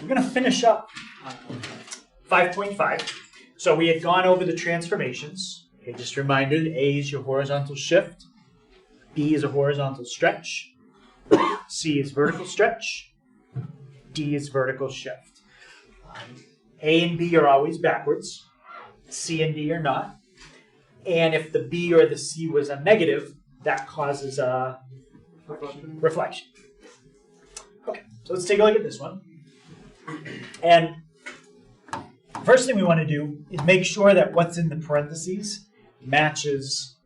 we're going to finish up 5.5. So we had gone over the transformations. Okay, just a reminder, A is your horizontal shift, B is a horizontal stretch, C is vertical stretch, D is vertical shift. A and B are always backwards, C and D are not. And if the B or the C was a negative, that causes a reflection. Okay, so let's take a look at this one. And first thing we want to do is make sure that what's in the parentheses matches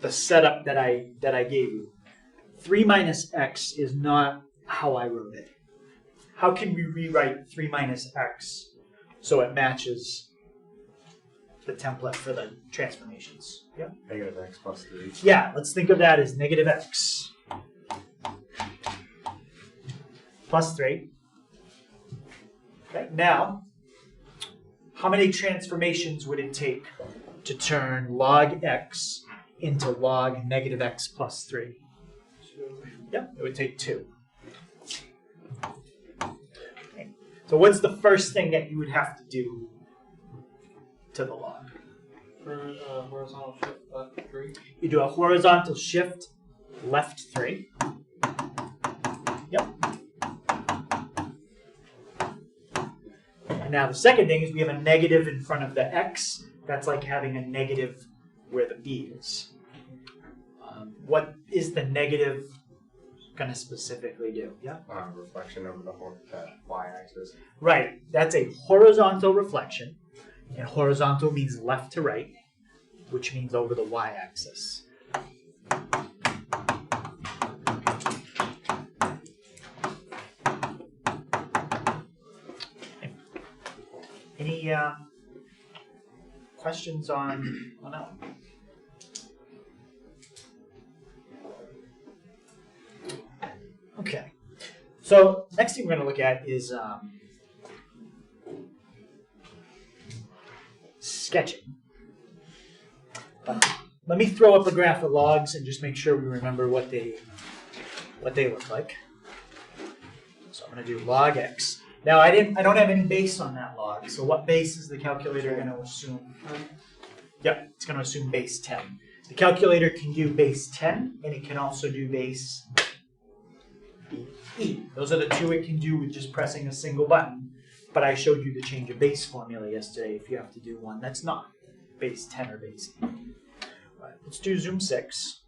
the setup that I gave you. 3 minus x is not how I wrote it. How can we rewrite 3 minus x so it matches the template for the transformations? Yeah. Negative x plus 3. Yeah, let's think of that as negative x plus 3. Okay, now, how many transformations would it take to turn log x into log negative x plus 3? 2. Yep, it would take 2. Okay. So what's the first thing that you would have to do to the log? For horizontal shift left 3. You do a horizontal shift left 3. Yep. And now the second thing is we have a negative in front of the x. That's like having a negative where the b is. What is the negative going to specifically do? Yeah. Reflection over the whole y-axis. Right. That's a horizontal reflection. And horizontal means left to right, which means over the y-axis. Any questions on that one? Okay. So next thing we're going to look at is sketching. Let me throw up a graph of logs and just make sure we remember what they look like. So I'm going to do log x. Now I don't have any base on that log. So what base is the calculator going to assume? Yep, it's going to assume base 10. The calculator can do base 10 and it can also do base E. Those are the two it can do with just pressing a single button. But I showed you the change of base formula yesterday if you have to do one that's not base 10 or base E. Right, let's do zoom 6.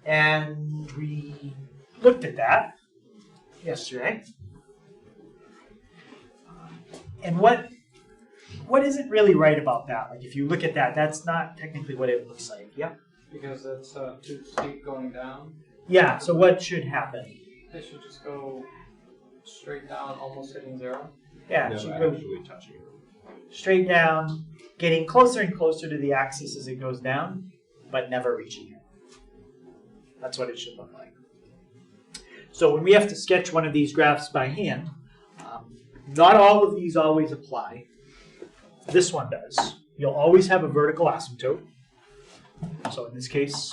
And we looked at that yesterday. And what isn't really right about that? Like if you look at that, that's not technically what it looks like. Yeah? Because it's too steep going down. Yeah, so what should happen? It should just go straight down, almost hitting 0. Yeah, it should Never go actually touching it. straight down, getting closer and closer to the axis as it goes down, but never reaching it. That's what it should look like. So when we have to sketch one of these graphs by hand, not all of these always apply. This one does. You'll always have a vertical asymptote. So in this case,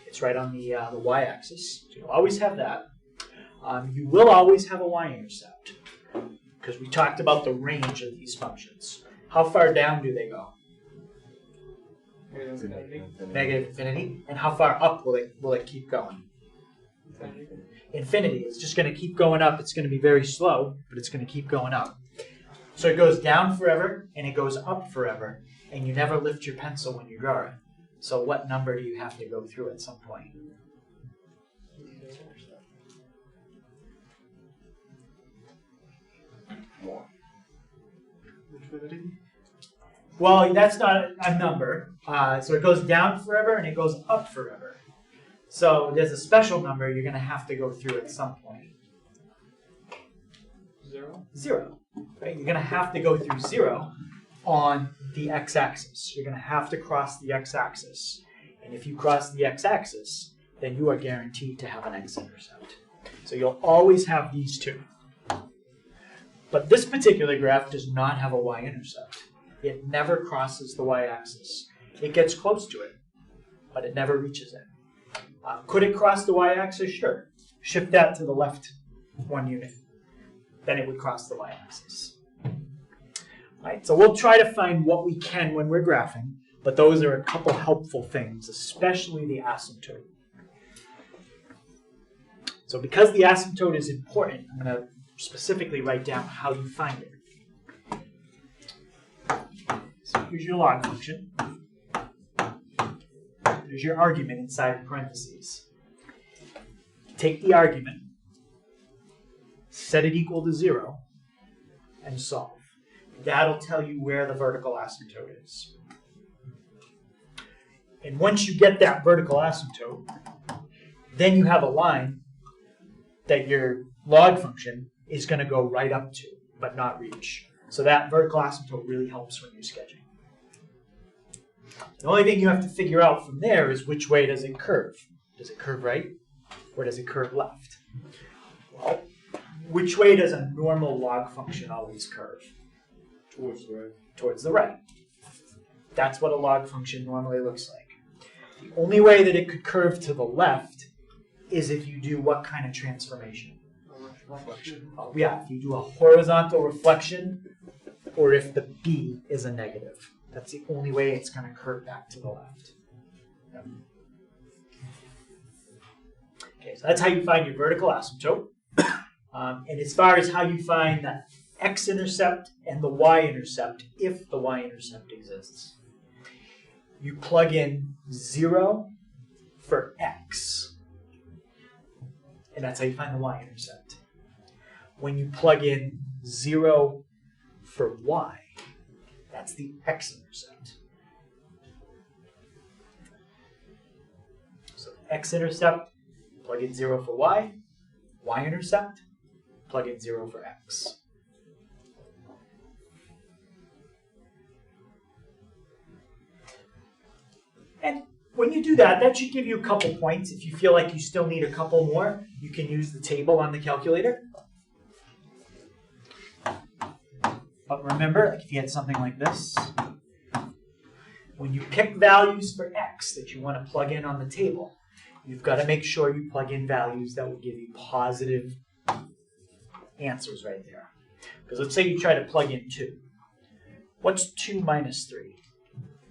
it's right on the y-axis. So you'll always have that. You will always have a y-intercept because we talked about the range of these functions. How far down do they go? Negative infinity. Negative infinity. And how far up will it keep going? Infinity. Infinity. It's just going to keep going up. It's going to be very slow, but it's going to keep going up. So it goes down forever and it goes up forever, and you never lift your pencil when you draw it. So what number do you have to go through at some point? More. Infinity. Well, that's not a number. So it goes down forever and it goes up forever. So there's a special number you're going to have to go through at some point. 0. 0. Right? You're going to have to go through 0 on the x-axis. You're going to have to cross the x-axis. And if you cross the x-axis, then you are guaranteed to have an x-intercept. So you'll always have these two. But this particular graph does not have a y-intercept. It never crosses the y-axis. It gets close to it, but it never reaches it. Could it cross the y-axis? Sure. shift that to the left 1 unit. Then it would cross the y-axis. Right, so we'll try to find what we can when we're graphing, but those are a couple helpful things, especially the asymptote. So because the asymptote is important, I'm going to specifically write down how you find it. So here's your log function. There's your argument inside parentheses. Take the argument, set it equal to 0, and solve. That'll tell you where the vertical asymptote is. And once you get that vertical asymptote, then you have a line that your log function is going to go right up to, but not reach. So that vertical asymptote really helps when you're sketching. The only thing you have to figure out from there is which way does it curve? Does it curve right, or does it curve left? Well, which way does a normal log function always curve? Towards the right. Towards the right. That's what a log function normally looks like. The only way that it could curve to the left is if you do what kind of transformation? Reflection. Yeah, if you do a horizontal reflection, or if the b is a negative. That's the only way it's going to curve back to the left. Yep. Okay, so that's how you find your vertical asymptote. And as far as how you find the x-intercept and the y-intercept, if the y-intercept exists, you plug in 0 for x, and that's how you find the y-intercept. When you plug in 0 for y, that's the x-intercept. So x-intercept, plug in 0 for y. Y-intercept, plug in 0 for x. And when you do that, that should give you a couple points. If you feel like you still need a couple more, you can use the table on the calculator. But remember, like if you had something like this, when you pick values for x that you want to plug in on the table, you've got to make sure you plug in values that will give you positive answers right there. Because let's say you try to plug in 2. What's 2 minus 3?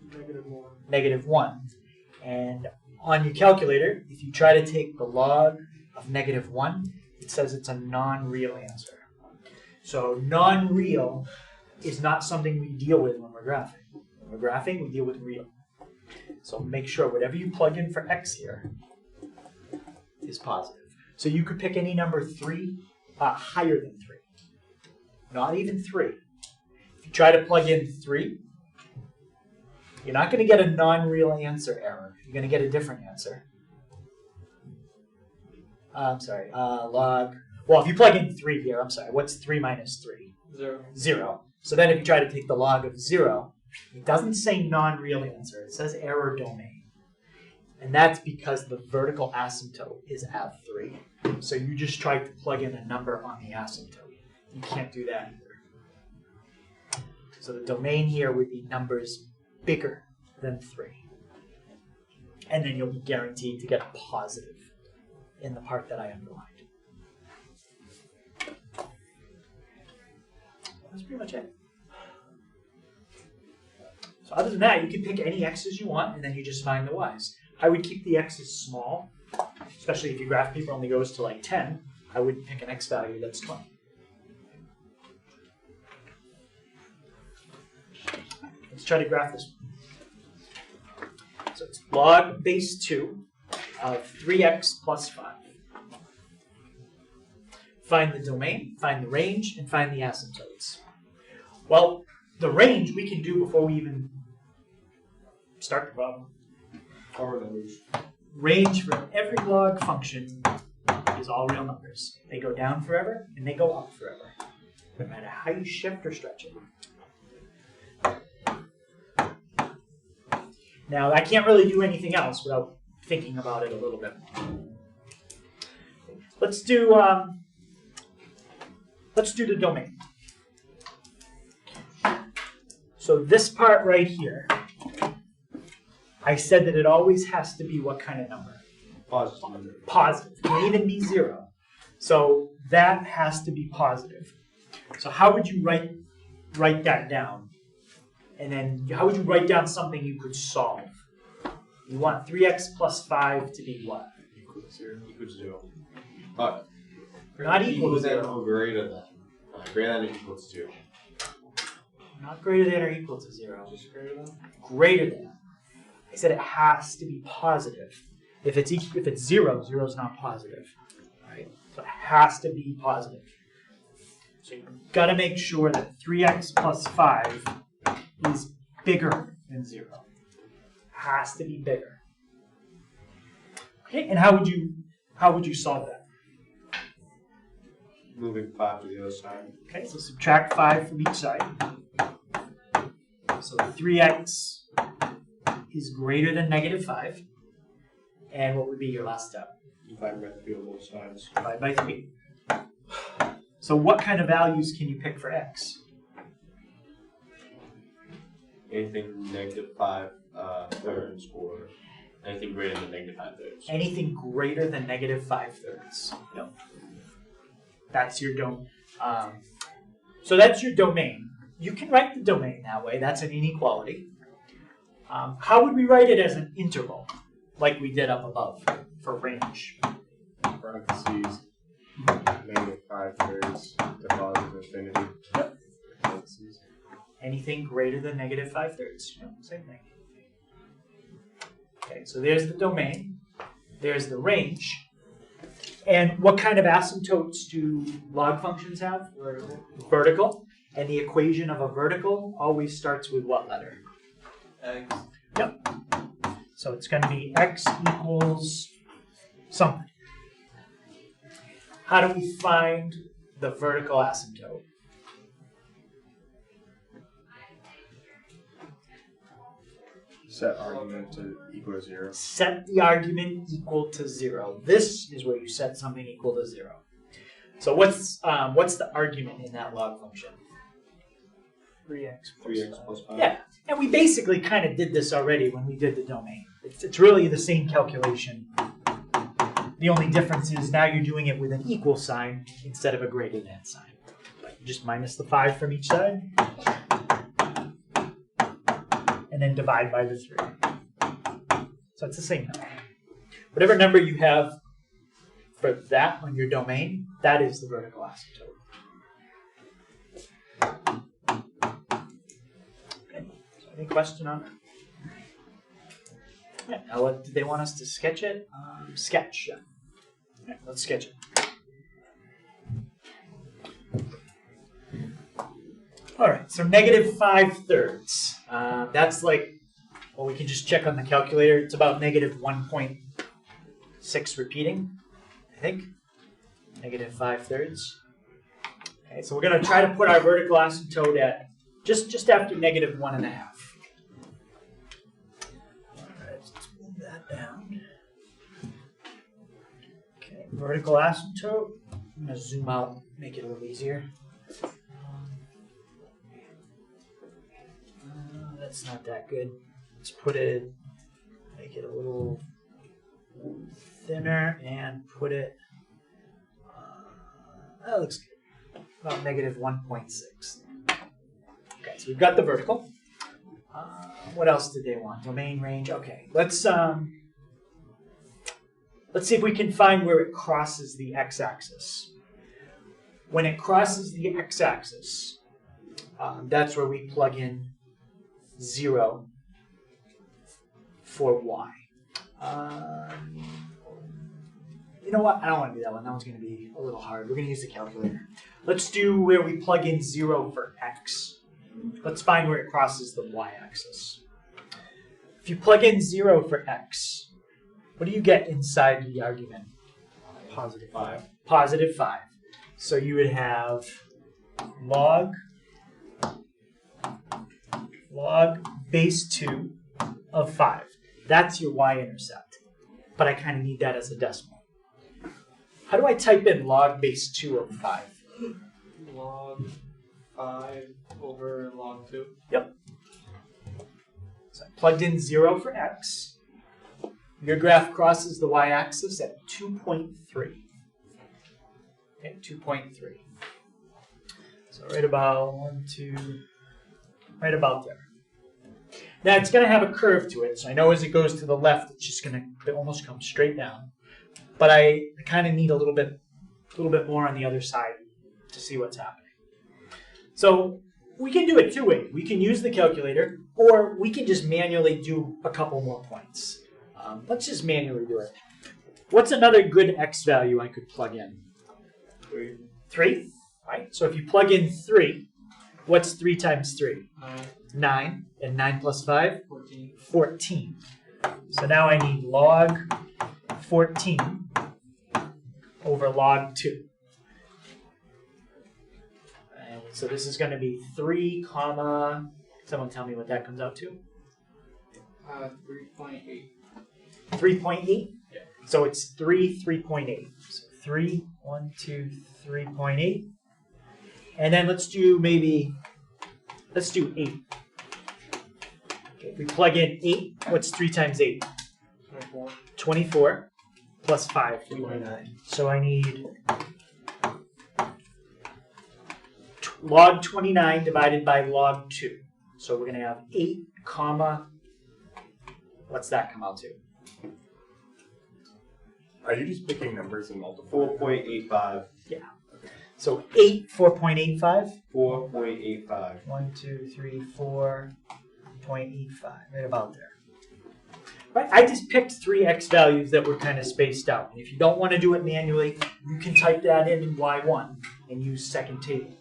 -1. -1. And on your calculator, if you try to take the log of -1, it says it's a non-real answer. So non-real is not something we deal with when we're graphing. When we're graphing, we deal with real. So make sure whatever you plug in for x here is positive. So you could pick any number 3 higher than 3. Not even 3. If you try to plug in 3, you're not going to get a non-real answer error. You're going to get a different answer. I'm sorry, log. Well, if you plug in 3 here, I'm sorry, what's 3 minus 3? 0. 0. So then if you try to take the log of 0, it doesn't say non-real answer. It says error domain. And that's because the vertical asymptote is at 3. So you just tried to plug in a number on the asymptote. You can't do that either. So the domain here would be numbers bigger than 3. And then you'll be guaranteed to get a positive in the part that I underlined. That's pretty much it. So other than that, you can pick any x's you want, and then you just find the y's. I would keep the x's small, especially if your graph paper only goes to like 10. I would pick an x value that's 20. Let's try to graph this one. So it's log base 2 of 3x plus 5. Find the domain, find the range, and find the asymptotes. Well, the range we can do before we even start the problem. Power numbers. Range for every log function is all real numbers. They go down forever, and they go up forever, no matter how you shift or stretch it. Now, I can't really do anything else without thinking about it a little bit. Let's do the domain. So this part right here, I said that it always has to be what kind of number? Positive. Positive. Can't even be 0. So that has to be positive. So how would you write that down? And then how would you write down something you could solve? You want 3x plus 5 to be what? Equal to 0. Equal to 0. Not equal to 0. Or greater than. Greater than or equal to 0. Not greater than or equal to 0. Just greater than? Greater than. I said it has to be positive. If it's 0, 0 is not positive. Right? So it has to be positive. So you've got to make sure that 3x plus 5 is bigger than 0. Has to be bigger. Okay, and how would you solve that? Moving 5 to the other side. Okay, so subtract 5 from each side. So 3x is greater than negative 5. And what would be your last step? Divide by 3 on both sides. Divide by 3. So what kind of values can you pick for x? Anything negative 5 thirds or anything greater than negative 5 thirds. Anything greater than negative 5 thirds. Yep. That's your domain. So that's your domain. You can write the domain that way. That's an inequality. How would we write it as an interval, like we did up above for range? Parentheses. Negative 5 thirds to positive infinity. Yep. Parentheses. Anything greater than negative 5 thirds. Yep, same thing. Okay, so there's the domain. There's the range. And what kind of asymptotes do log functions have? Vertical. Vertical. And the equation of a vertical always starts with what letter? X. Yep. So it's going to be x equals something. How do we find the vertical asymptote? Set argument to equal to 0. Set the argument equal to 0. This is where you set something equal to 0. So what's the argument in that log function? 3x plus 3x plus 5. Yeah, and we basically kind of did this already when we did the domain. It's really the same calculation. The only difference is now you're doing it with an equal sign instead of a greater than sign. But you just minus the 5 from each side. And then divide by the 3. So it's the same number. Whatever number you have for that on your domain, that is the vertical asymptote. Okay. So any question on that? Yeah. Now, what did they want us to sketch it? Sketch. Yeah. Let's sketch it. All right, so negative 5 thirds. That's like, well, we can just check on the calculator. It's about negative 1.6 repeating, I think. Negative 5 thirds. Okay, so we're going to try to put our vertical asymptote at just after negative 1.5. All right, let's move that down. Okay, vertical asymptote. I'm going to zoom out, make it a little easier. That's not that good. Let's make it a little thinner and put it, that looks good. About negative 1.6. Okay, so we've got the vertical. What else did they want? Domain, range. Okay, let's see if we can find where it crosses the x-axis. When it crosses the x-axis, that's where we plug in 0 for y. You know what? I don't want to do that one. That one's going to be a little hard. We're going to use the calculator. Let's do where we plug in 0 for x. Let's find where it crosses the y-axis. If you plug in 0 for x, what do you get inside the argument? Positive 5. Positive 5. So you would have log base 2 of 5. That's your y-intercept. But I kind of need that as a decimal. How do I type in log base 2 of 5? Log 5 over log 2. Yep. So I plugged in 0 for x. Your graph crosses the y-axis at 2.3. Okay, 2.3. So right about right about there. Now it's going to have a curve to it, so I know as it goes to the left, it's just going to almost come straight down. But I kind of need a little bit more on the other side to see what's happening. So we can do it two ways. We can use the calculator, or we can just manually do a couple more points. Let's just manually do it. What's another good x value I could plug in? 3. 3, right? So if you plug in 3, what's 3 times 3? 9. And 9 plus 5? 14. 14. So now I need log 14 over log 2. And so this is going to be 3 comma, someone tell me what that comes out to? 3.8. 3.8? Yeah. So it's 3.8. So 3, 1, 2, 3.8. And then let's do 8. Okay, if we plug in 8, what's 3 times 8? 24. 24 plus 5. 29. So I need log 29 divided by log 2. So we're going to have 8 comma, what's that come out to? Are you just picking numbers and multiplying? 4.85. Yeah. So 8, 4.85. 4.85. 1, 2, 3, 4.85. Right about there. Right? I just picked 3 x values that were kind of spaced out. And if you don't want to do it manually, you can type that in y1 and use second table.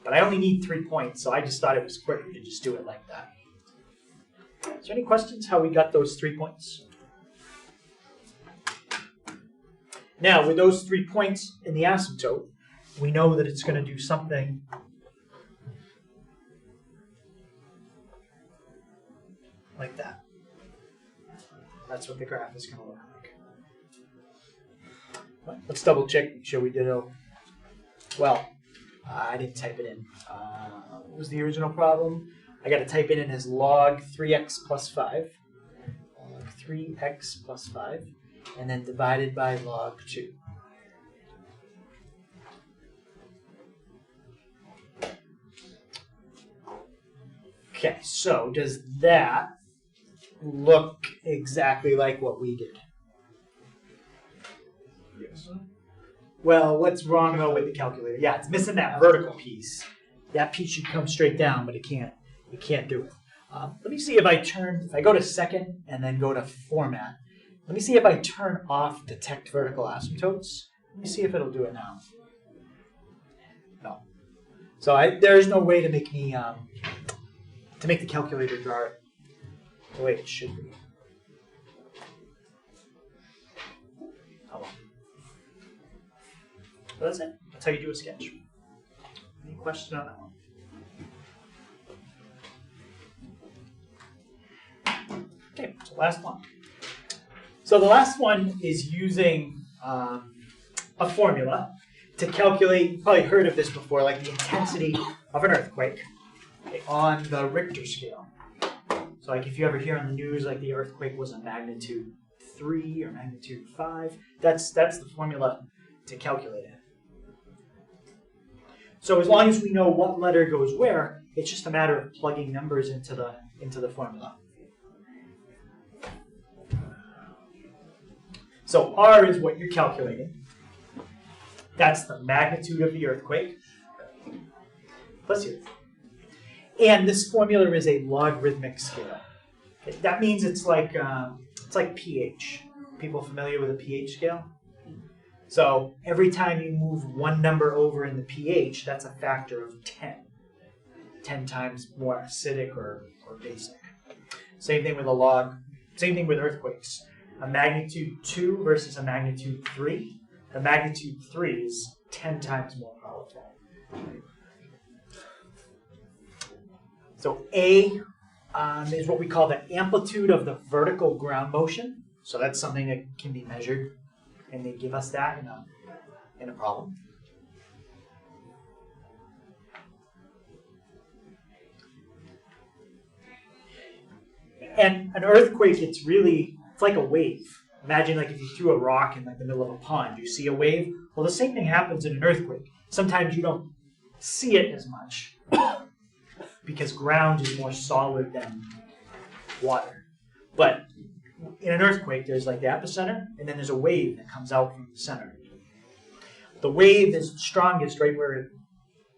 But I only need 3 points, so I just thought it was quicker to just do it like that. Is there any questions how we got those 3 points? Now, with those 3 points in the asymptote, we know that it's going to do something like that. That's what the graph is going to look like. Let's double check, make sure we did it well. I didn't type it in. What was the original problem? I got to type it in as log 3x plus 5. Log 3x plus 5. And then divided by log 2. Okay, so does that look exactly like what we did? Yes. Well, what's wrong though with the calculator? Yeah, it's missing that vertical piece. That piece should come straight down, but it can't. It can't do it. Let me see if I go to second and then go to format. Let me see if I turn off detect vertical asymptotes. Let me see if it'll do it now. No. So there is no way to make me to make the calculator draw it the way it should be. Oh well. So that's it. That's how you do a sketch. Any question on that one? Okay, so last one. So the last one is using a formula to calculate, you've probably heard of this before, like the intensity of an earthquake on the Richter scale. So like if you ever hear on the news like the earthquake was a magnitude 3 or magnitude 5, that's the formula to calculate it. So as long as we know what letter goes where, it's just a matter of plugging numbers into the formula. So R is what you're calculating. That's the magnitude of the earthquake. Bless you. And this formula is a logarithmic scale. That means it's like pH. People familiar with a pH scale? So every time you move one number over in the pH, that's a factor of 10. 10 times more acidic or basic. Same thing with a log. Same thing with earthquakes. A magnitude 2 versus a magnitude 3. The magnitude 3 is 10 times more powerful. So A is what we call the amplitude of the vertical ground motion. So that's something that can be measured, and they give us that in a problem. And an earthquake, it's it's like a wave. Imagine like if you threw a rock in like the middle of a pond, you see a wave. Well, the same thing happens in an earthquake. Sometimes you don't see it as much because ground is more solid than water. But in an earthquake, there's like the epicenter, and then there's a wave that comes out from the center. The wave is strongest right where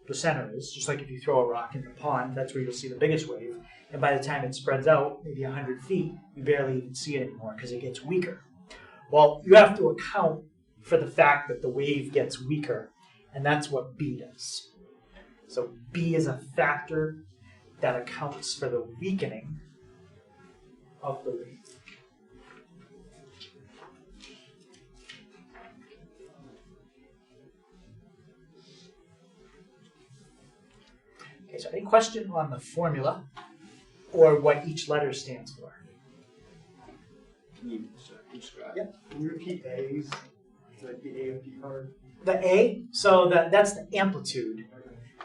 the center is, just like if you throw a rock in the pond, that's where you'll see the biggest wave. And by the time it spreads out, maybe 100 feet, you barely even see it anymore because it gets weaker. Well, you have to account for the fact that the wave gets weaker, and that's what B does. So B is a factor that accounts for the weakening of the wave. Okay, so any question on the formula or what each letter stands for? Can you describe? Yep. Can you repeat A's? Like the A and P part? The A, so that's the amplitude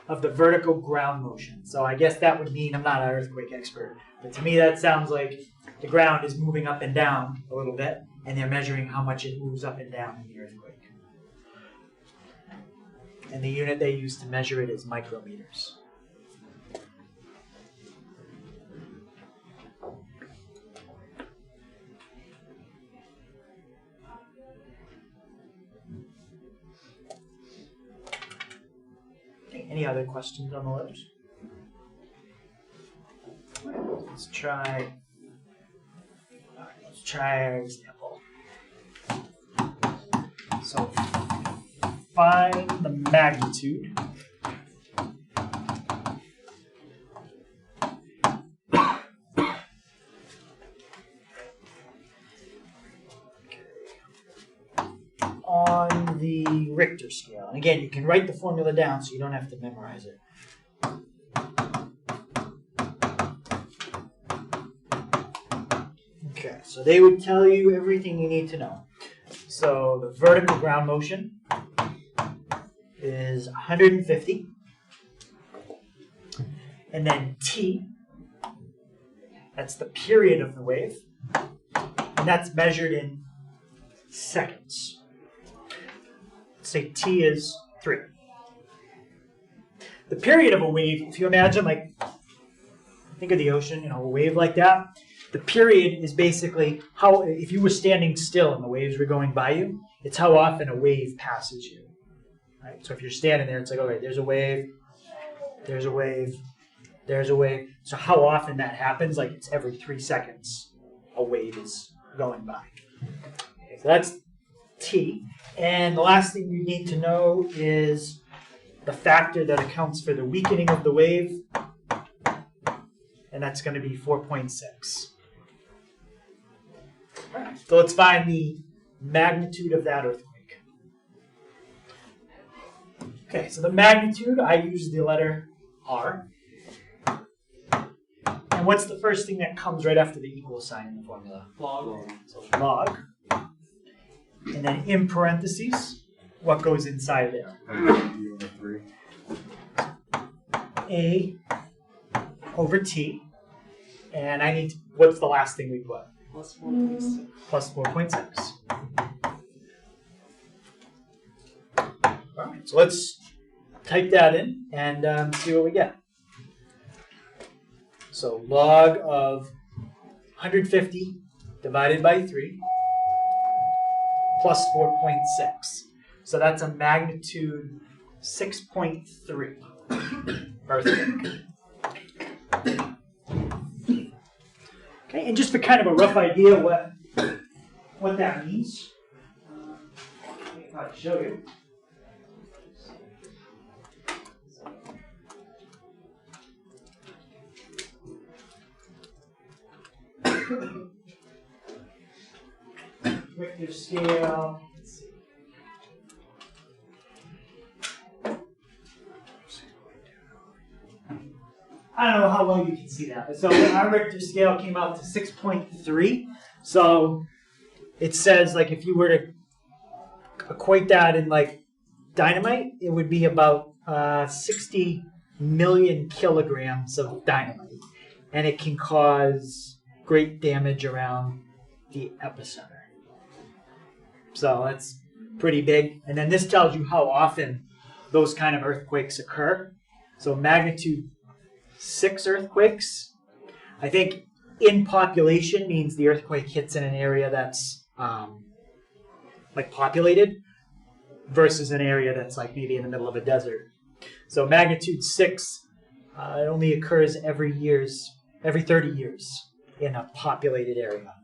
of the vertical ground motion. So I guess that would mean, I'm not an earthquake expert, but to me that sounds like the ground is moving up and down a little bit, and they're measuring how much it moves up and down in the earthquake. And the unit they use to measure it is micrometers. Any other questions on the letters? Let's try our example. So find the magnitude on the Richter scale. And again, you can write the formula down so you don't have to memorize it. Okay, so they would tell you everything you need to know. So the vertical ground motion is 150. And then T, that's the period of the wave. And that's measured in seconds. Say T is 3. The period of a wave, if you imagine, like, think of the ocean, a wave like that. The period is basically how, if you were standing still and the waves were going by you, it's how often a wave passes you. Right? So if you're standing there, it's like, okay, there's a wave, there's a wave, there's a wave. So how often that happens, like it's every 3 seconds a wave is going by. Okay, so that's T. And the last thing you need to know is the factor that accounts for the weakening of the wave, and that's going to be 4.6. So let's find the magnitude of that earthquake. Okay, so the magnitude, I use the letter R. And what's the first thing that comes right after the equal sign in the formula? Log. So log. And then in parentheses, what goes inside there? A over T. And I need to, what's the last thing we put? Plus 4.6. Plus 4.6. All right, so let's type that in and see what we get. So log of 150 divided by 3 plus 4.6. So that's a magnitude 6.3 earthquake. Okay, and just for kind of a rough idea what that means, I can probably show you. Richter scale. Let's see. I don't know how well you can see that. So our Richter scale came out to 6.3. So it says, like, if you were to equate that in like dynamite, it would be about 60 million kilograms of dynamite, and it can cause great damage around the epicenter. So that's pretty big. And then this tells you how often those kind of earthquakes occur. So magnitude 6 earthquakes, I think in population means the earthquake hits in an area that's like populated versus an area that's like maybe in the middle of a desert. So magnitude 6, it only occurs every 30 years in a populated area.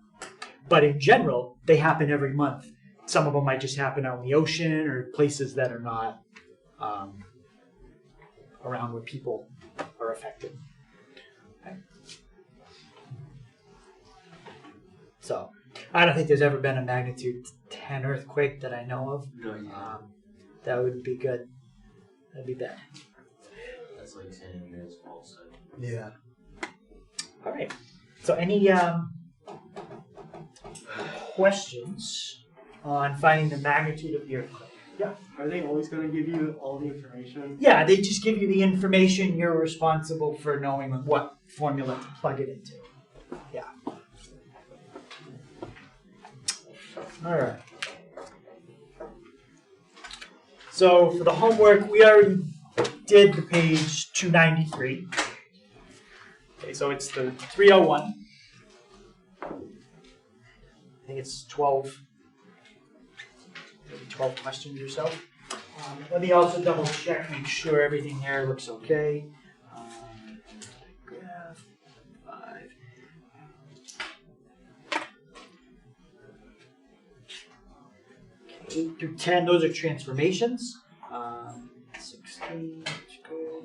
But in general, they happen every month. Some of them might just happen out in the ocean or places that are not around where people are affected. Okay. So I don't think there's ever been a magnitude 10 earthquake that I know of. No, yeah. That would be good. That'd be bad. That's like San Andreas Fault site. Yeah. All right. So any questions on finding the magnitude of the earthquake? Yeah. Are they always going to give you all the information? Yeah, they just give you the information. You're responsible for knowing what formula to plug it into. Yeah. All right. So for the homework, we already did the page 293. Okay, so it's the 301. I think it's 12. Maybe 12 questions or so. Let me also double check, make sure everything here looks okay. Graph 5. 8 through 10, those are transformations. 16, let's go.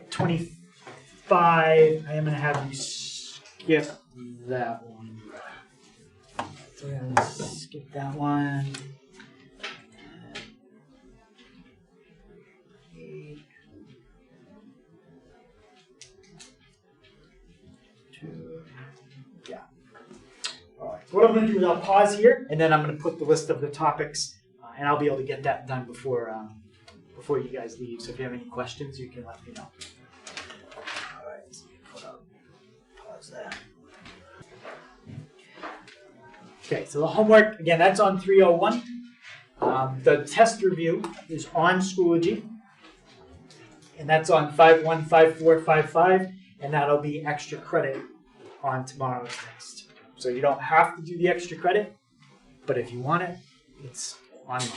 25, I am going to have you skip that one. So we're going to skip that one. 8, 2, yeah. All right. So what I'm going to do is I'll pause here, and then I'm going to put the list of the topics, and I'll be able to get that done before you guys leave. So if you have any questions, you can let me know. All right. So pause that. Okay, so the homework, again, that's on 301. The test review is on Schoology, and that's on 51, 54, 55, and that'll be extra credit on tomorrow's test. So you don't have to do the extra credit, but if you want it, it's online.